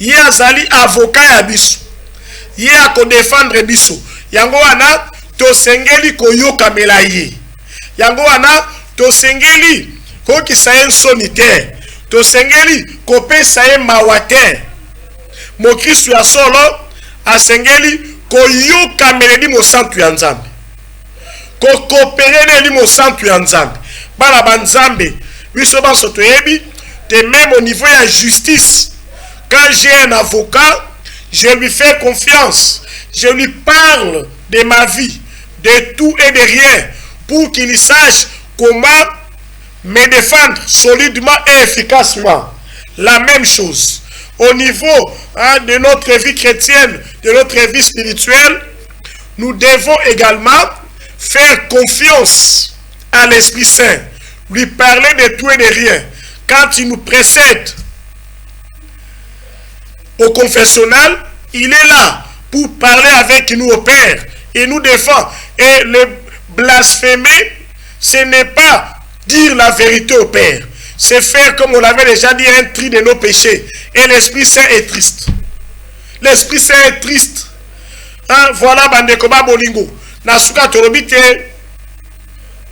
ye azali avocat ya biso ye akodefendre biso yango wana tosengeli koyokamela ye yango wana tosengeli kokisa ye nsoni te tosengeli kopesa ye mawa te mokristu ya solo asengeli koyokameleli mosantu ya Nzambe kokopere li mosantu ya Nzambe bana banzambe biso baso toyebi te même au niveau de la justice. Quand j'ai un avocat, je lui fais confiance, je lui parle de ma vie, de tout et de rien, pour qu'il sache comment me défendre solidement et efficacement. La même chose au niveau de notre vie chrétienne, de notre vie spirituelle, nous devons également faire confiance à l'Esprit Saint, lui parler de tout et de rien. Quand il nous précède au confessionnal, il est là pour parler avec nous au Père. Il nous défend. Et le blasphémer, ce n'est pas dire la vérité au Père. C'est faire, comme on l'avait déjà dit, un tri de nos péchés. Et l'Esprit Saint est triste. L'Esprit Saint est triste. Hein? Voilà, Bandekoba Bolingo. Nasuka Torobite.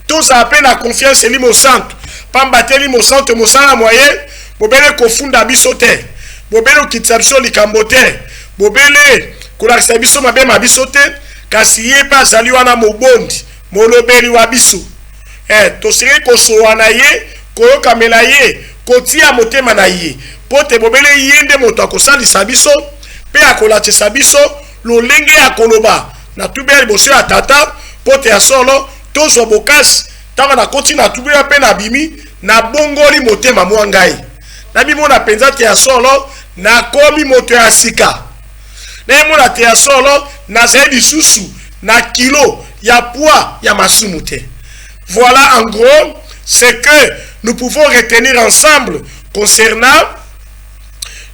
Tous appellent la confiance et l'imo santo. Pambate l'imo santo, mosala moyen. Bobele kofunda bisote. Bobele kitsabiso likambote. Bobele kulakisa biso mabe mabisote. Kasi ye pa zali wana mobondi. Molobeli wabiso. Tosiri kosowana ye. Koyoka mela ye. Kotia motema na ye. Pote bobele yende moto akosalisa biso. Pe akolatisa biso. Lolenge akoloba. Na tubeli boso ya tata. Pote ya solo. Tozo bokasi. Tanga na koti na tubeli ya pe na bimi. Na bongoli motema mwangai. Na bimo na penzate ya solo. Na komi moto ya sika. Na mo na te ya solo. Na zaidi susu. Na kilo. Ya poids. Ya masumute. Voilà en gros ce que nous pouvons retenir ensemble concernant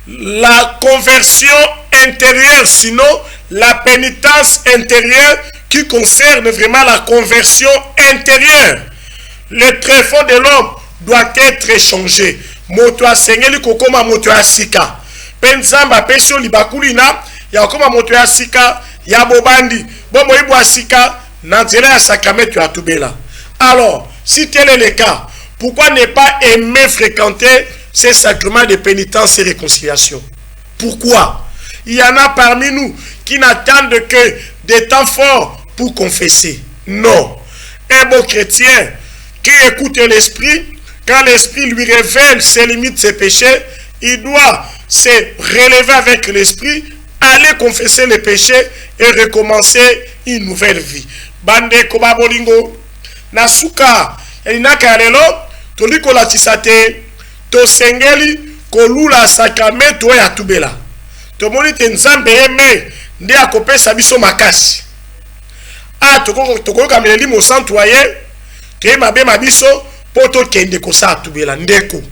la conversion intérieure, sinon la pénitence intérieure qui concerne vraiment la conversion intérieure. Le tréfonds de l'homme doit être changé. Moto asengeli kokoma moto asika. Penzamba pesho libakulina ya kokoma moto asika ya bobandi. Bomo ibu asika na nzela ya sakramento ya tubela. Alors, si tel est le cas, pourquoi ne pas aimer fréquenter ces sacrements de pénitence et réconciliation? Pourquoi? Il y en a parmi nous qui n'attendent que des temps forts pour confesser. Non. Un bon chrétien qui écoute l'esprit, quand l'esprit lui révèle ses limites, ses péchés, il doit se relever avec l'esprit, aller confesser les péchés et recommencer une nouvelle vie. Bande koba bolingo nasuka elinaka lelo toli kolatisa te tosengeli kolula sakramento ya tubela tomoni te nzambe yeme nde akopesa biso makasi tokoyoka mileli mosantu aye te mabe mabiso po tokende kosala tubela ndeko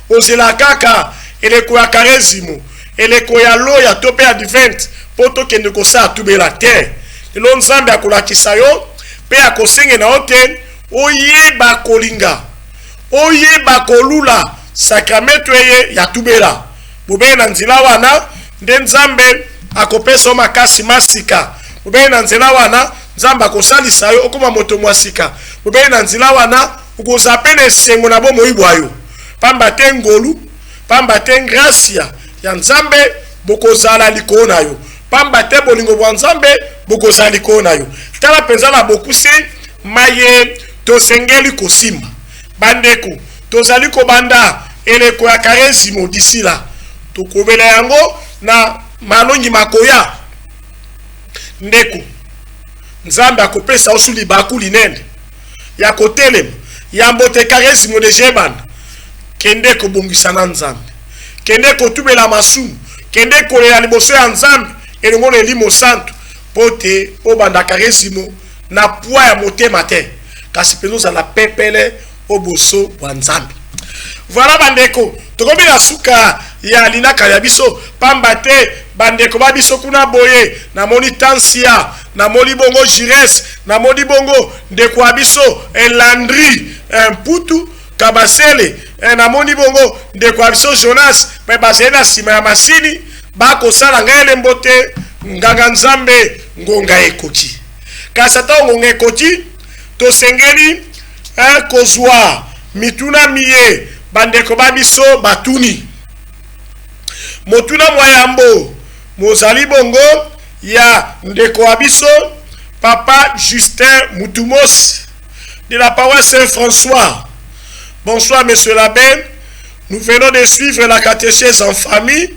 ozela kaka eleko ya karesimo eleko ya loya to pe advent po tokende kosala tubela te lelo nzambe akolakisa yo pe akosenge na yo te oyeba kolinga oyeba kolula sakramento eye ya tubela bobe na nzela wana nde nzambe akopesa makasi masika bobe na nzela wana nzambe akosalisa yo okoma moto mwasika bobe na nzela wana ukozapena esengo na bomo ibwayo pamba te ngolu pamba te gracia ya nzambe bokozala likolo na yo pamba te bolingo bwa nzambe bokozala likolo na yo tala penza na bokuse maye tosengeli kosimba bandeko tozali kobanda eleko ya karesimo disila tokobela yango na malongi makoya ndeko nzambe akopesa osuli bakuli nene ya kotelema ya mbote karesimo de jebana kende kobongisa na nzambe kende kotubela masumu kende kolela liboso ya nzambe elongo na elimo santo pote obanda karesimo na poa ya motema te kasi mpenza ozala pepele oboso bwa nzambe. Voilà bandeko tokomi na suka ya linaka ya biso pamba te bandeko ba biso kuna boye namoni tansia namoni bongo jires namoni bongo ndeko ya biso elandri mputu kabasele namoni bongo ndeko ya biso Jonas pe bazali na nsima ya masini bakosala ngele mbote nganga nzambe ngonga ekoki kasi ata ngonga ekoki tosengeli kozwa mituna miye bandeko ba biso batuni motuna mwayambo mozali bongo ya ndeko wa biso papa Justin Mutumos de la paroisse Saint-François. Bonsoir monsieur l'abbé, nous venons de suivre la catéchèse en famille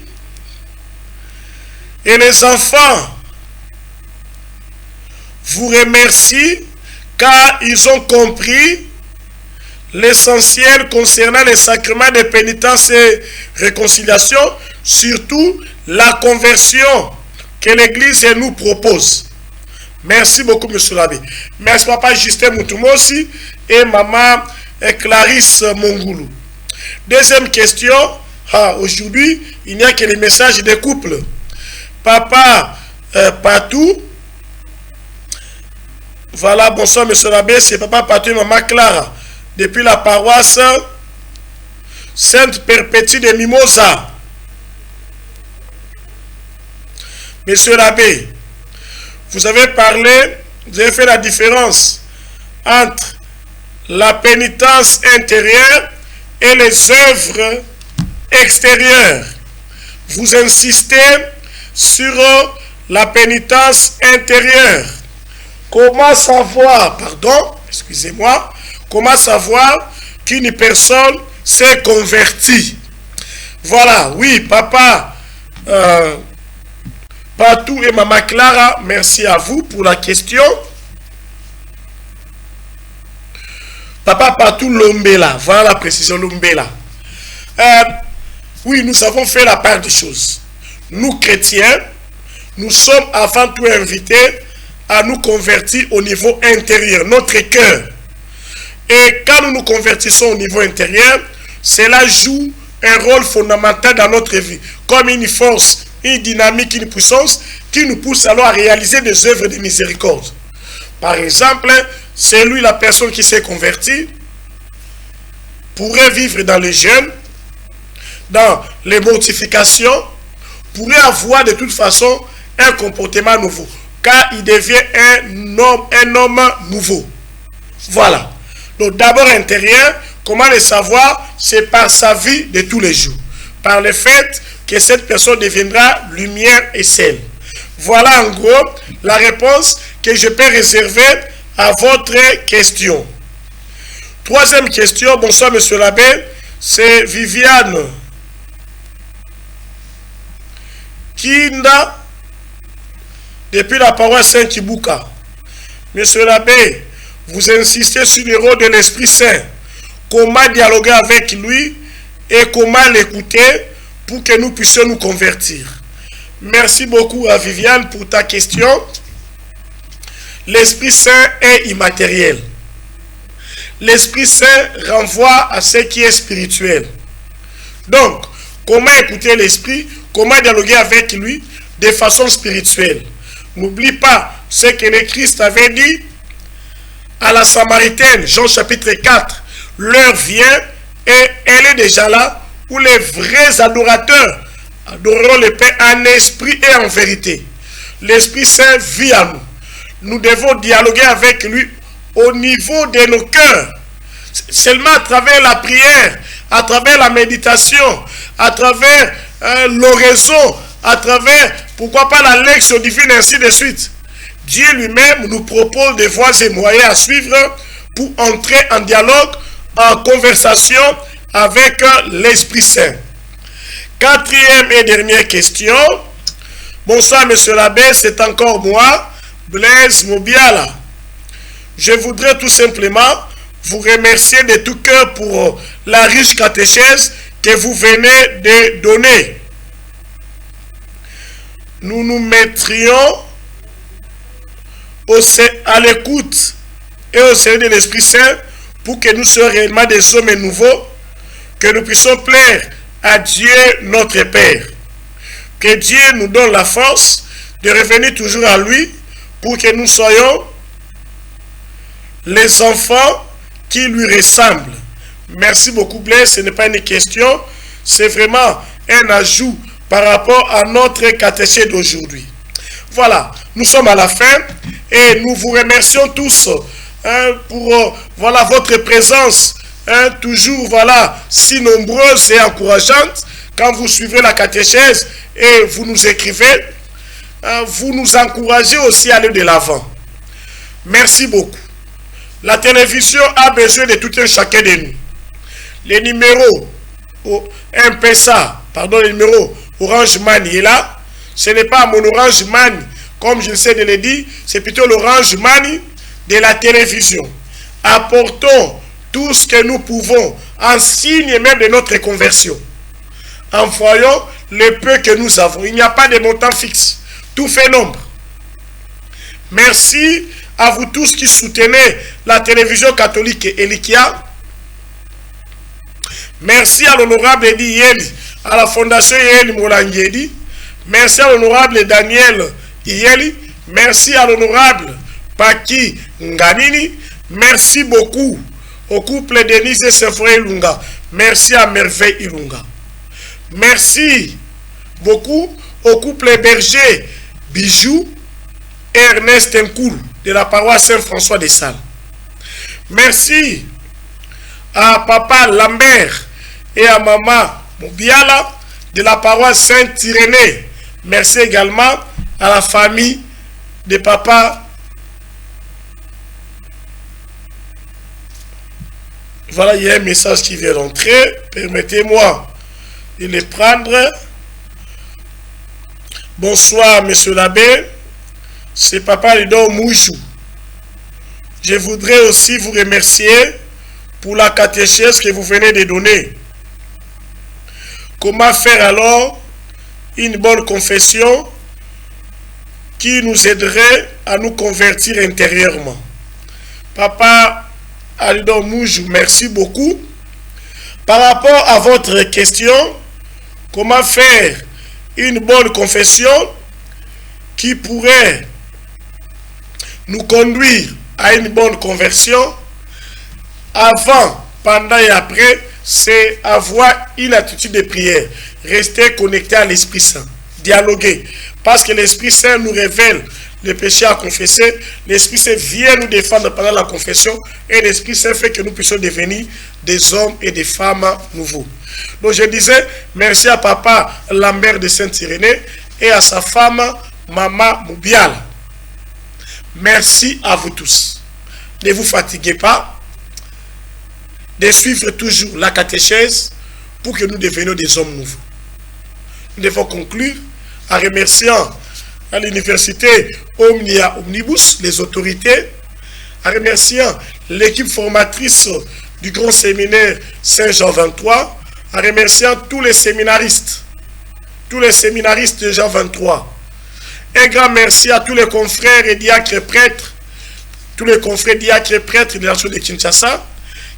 et les enfants vous remercient car ils ont compris l'essentiel concernant les sacrements de pénitence et réconciliation, surtout la conversion que l'Église nous propose. Merci beaucoup, monsieur l'abbé. Merci, papa Justin Mutumosi et maman Clarisse Mongoulou. Deuxième question. Aujourd'hui, il n'y a que les messages des couples. Papa Patou. Voilà, bonsoir, monsieur l'abbé. C'est papa Patou et maman Clara. Depuis la paroisse Sainte Perpétue de Mimosa. Monsieur l'abbé, vous avez parlé, vous avez fait la différence entre la pénitence intérieure et les œuvres extérieures. Vous insistez sur la pénitence intérieure. Comment savoir, pardon, excusez-moi, comment savoir qu'une personne s'est convertie? Voilà, oui, papa Patou et maman Clara, merci à vous pour la question. Papa Patou Lombela, voilà la précision Lombela. Oui, nous avons fait la part des choses. Nous, chrétiens, nous sommes avant tout invités à nous convertir au niveau intérieur, notre cœur. Et quand nous nous convertissons au niveau intérieur, cela joue un rôle fondamental dans notre vie, comme une force, une dynamique, une puissance qui nous pousse alors à réaliser des œuvres de miséricorde. Par exemple, c'est lui, la personne qui s'est convertie, pourrait vivre dans les jeûnes, dans les mortifications, pourrait avoir de toute façon un comportement nouveau, car il devient un homme nouveau. Voilà. Donc d'abord intérieur, comment le savoir? C'est par sa vie de tous les jours, par le fait que cette personne deviendra lumière et sel. Voilà en gros la réponse que je peux réserver à votre question. Troisième question, bonsoir monsieur l'abbé, c'est Viviane Kinda, depuis la paroisse Saint-Kibuka. Monsieur l'abbé, vous insistez sur le rôle de l'Esprit Saint. Comment dialoguer avec lui et comment l'écouter pour que nous puissions nous convertir. Merci beaucoup à Viviane pour ta question. L'Esprit Saint est immatériel. L'Esprit Saint renvoie à ce qui est spirituel. Donc, comment écouter l'Esprit, comment dialoguer avec lui de façon spirituelle. N'oublie pas ce que le Christ avait dit à la Samaritaine, Jean chapitre 4. L'heure vient et elle est déjà là où les vrais adorateurs adoreront le Père en esprit et en vérité. L'Esprit Saint vit à nous. Nous devons dialoguer avec lui au niveau de nos cœurs. Seulement à travers la prière, à travers la méditation, à travers l'oraison, à travers, pourquoi pas la lecture divine, ainsi de suite. Dieu lui-même nous propose des voies et moyens à suivre pour entrer en dialogue, en conversation avec l'Esprit Saint. Quatrième et dernière question. Bonsoir monsieur l'abbé, c'est encore moi, Blaise Mobiala. Je voudrais tout simplement vous remercier de tout cœur pour la riche catéchèse que vous venez de donner. Nous nous mettrions à l'écoute et au service de l'Esprit Saint pour que nous soyons réellement des hommes nouveaux, que nous puissions plaire à Dieu notre Père. Que Dieu nous donne la force de revenir toujours à lui pour que nous soyons les enfants qui lui ressemblent. Merci beaucoup Blaise, ce n'est pas une question, c'est vraiment un ajout par rapport à notre catéchèse d'aujourd'hui. Voilà, nous sommes à la fin et nous vous remercions tous pour voilà, votre présence toujours voilà, si nombreuse et encourageante. Quand vous suivez la catéchèse et vous nous écrivez, vous nous encouragez aussi à aller de l'avant. Merci beaucoup. La télévision a besoin de tout un chacun de nous. Les numéros les numéros Orange Money est là. Ce n'est pas mon Orange Money, comme je sais de le dire, c'est plutôt l'Orange Money de la télévision. Apportons tout ce que nous pouvons en signe même de notre conversion. Envoyons le peu que nous avons. Il n'y a pas de montant fixe. Tout fait nombre. Merci à vous tous qui soutenez la télévision catholique Elikia. Merci à l'honorable Edi Yeli, à la fondation Yeli Molangedi. Merci à l'honorable Daniel Yeli. Merci à l'honorable Paki Nganini. Merci beaucoup au couple Denise et Sephora Ilunga. Merci à Merveille Ilunga. Merci beaucoup au couple Berger Bijou et Ernest Nkoul de la paroisse Saint-François de Sales. Merci à papa Lambert et à maman Mobiala de la paroisse Saint-Irénée. Merci également à la famille de papa. Voilà, il y a un message qui vient d'entrer. Permettez-moi de le prendre. Bonsoir, monsieur l'abbé. C'est papa Lido Moujou. Je voudrais aussi vous remercier pour la catéchèse que vous venez de donner. Comment faire alors une bonne confession qui nous aiderait à nous convertir intérieurement? Papa Aldo Moujou, merci beaucoup. Par rapport à votre question, comment faire une bonne confession qui pourrait nous conduire à une bonne conversion? Avant, pendant et après, c'est avoir une attitude de prière. Rester connecté à l'Esprit Saint. Dialoguer. Parce que l'Esprit Saint nous révèle les péchés à confesser. L'Esprit Saint vient nous défendre pendant la confession. Et l'Esprit Saint fait que nous puissions devenir des hommes et des femmes nouveaux. Donc je disais, merci à papa Lambert de Saint-Irénée et à sa femme, Maman Moubial. Merci à vous tous. Ne vous fatiguez pas. de suivre toujours la catéchèse pour que nous devenions des hommes nouveaux. Nous devons conclure en remerciant à l'université Omnia Omnibus, les autorités, en remerciant l'équipe formatrice du grand séminaire Saint-Jean 23, en remerciant tous les séminaristes de Jean 23. Un grand merci à tous les confrères et diacres prêtres, tous les confrères diacres et prêtres de la nation de Kinshasa,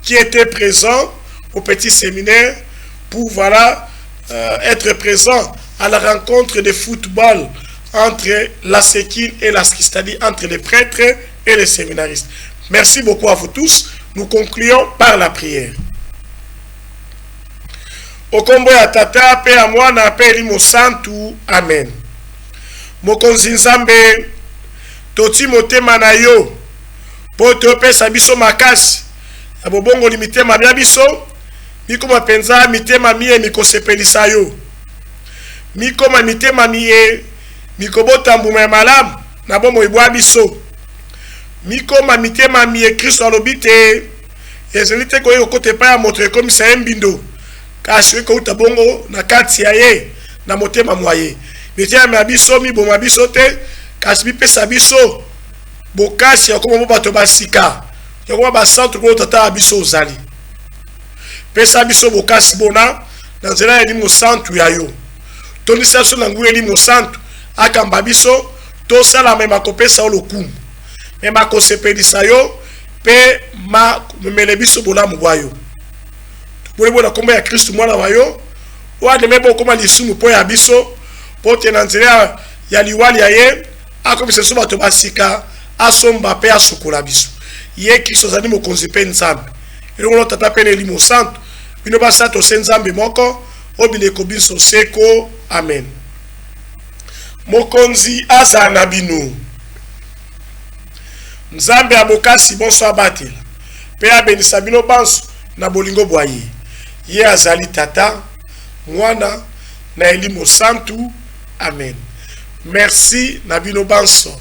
qui étaient présents au petit séminaire pour être présents à la rencontre de football entre la Séquine et la SCI, c'est-à-dire entre les prêtres et les séminaristes. Merci beaucoup à vous tous. Nous concluons par la prière. Au combo ya tata pe ya mwana pe elimo santu. Amen. Mokonzi Nzambe, toti motema na yo po topesa biso makasi ya bobongo li mitema bya biso mikoma penza mitema miye mikosepelisa yo mikoma mitema miye mikobota mbuma ya malamu na bomo ibwa biso mikoma mitema miye Kristo alobi te ezali te koyeba kote pa ya moto ekomisa ye mbindo kasi ekouta bongo na kati ya ye na motema mwaye mitema ya biso miboma biso te kasi bipesa biso bokasi ya koma bato basika ya koma basantu ko tata biso ozali pesa biso bokasi bona na nzela ya limo santu ya yo tonisa biso na nguya limo santu akamba biso tosala mema kopesa olokumu mema kosepelisa yo pe memele biso bolamu bwa yo toboli na kombo ya Kristu mwana wa yo oademe bokoma lisumu po ya biso po te na nzela ya liwali ya ye akomisa biso bato basika asomba pe asukola biso ye Kristo azali mokonzi pe Nzambe elongo tata pe elimo santu bino basa tose Nzambe moko obileko biso seko. Amen. Mokonzi aza na bino Nzambe abokasi bonso abatela pe abenisa bino banso na bolingo bwaye ye azali tata mwana na elimo santu. Amen. Merci na bino banso.